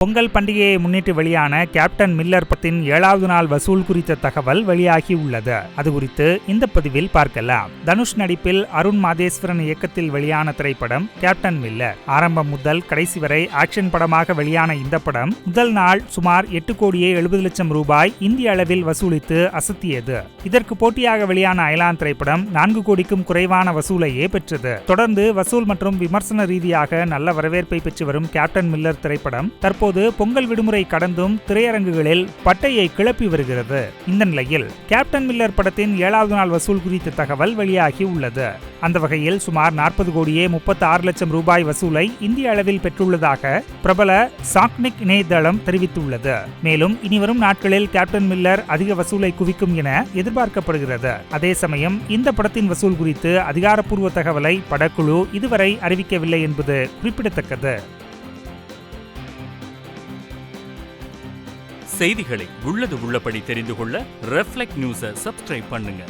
பொங்கல் பண்டிகையை முன்னிட்டு வெளியான கேப்டன் மில்லர் படத்தின் 7வது நாள் வசூல் குறித்த தகவல் வெளியாகி உள்ளது. அது குறித்து இந்த பதிவில் பார்க்கலாம். தனுஷ் நடிப்பில் அருண் மாதேஸ்வரன் இயக்கத்தில் வெளியான திரைப்படம் கேப்டன் மில்லர். ஆரம்பம் முதல் கடைசி வரை ஆக்ஷன் படமாக வெளியான இந்த படம் முதல் நாள் சுமார் 8,70,00,000 ரூபாய் இந்திய அளவில் வசூலித்து அசத்தியது. இதற்கு போட்டியாக வெளியான அயலான் திரைப்படம் 4 கோடிக்கும் குறைவான வசூலையே பெற்றது. தொடர்ந்து வசூல் மற்றும் விமர்சன ரீதியாக நல்ல வரவேற்பை பெற்று வரும் கேப்டன் மில்லர் திரைப்படம் தற்போது பொங்கல் விடுமுறை கடந்தும் திரையரங்குகளில் பட்டையை கிளப்பி வருகிறது. இந்த நிலையில் கேப்டன் மில்லர் படத்தின் 7வது நாள் வசூல் குறித்த தகவல் வெளியாகி உள்ளது. அந்த வகையில் சுமார் 40,36,00,000 ரூபாய் வசூலை இந்திய அளவில் பெற்றுள்ளதாக பிரபல சாக்னிக் இணையதளம் தெரிவித்துள்ளது. மேலும் இனிவரும் நாட்களில் கேப்டன் மில்லர் அதிக வசூலை குவிக்கும் என எதிர்பார்க்கப்படுகிறது. அதே சமயம் இந்த படத்தின் வசூல் குறித்து அதிகாரப்பூர்வ தகவலை படக்குழு இதுவரை அறிவிக்கவில்லை என்பது குறிப்பிடத்தக்கது. செய்திகளை உள்ளது உள்ளபடி தெரிந்து கொள்ள ரெஃப்ளெக்ட் நியூஸை சப்ஸ்கிரைப் பண்ணுங்க.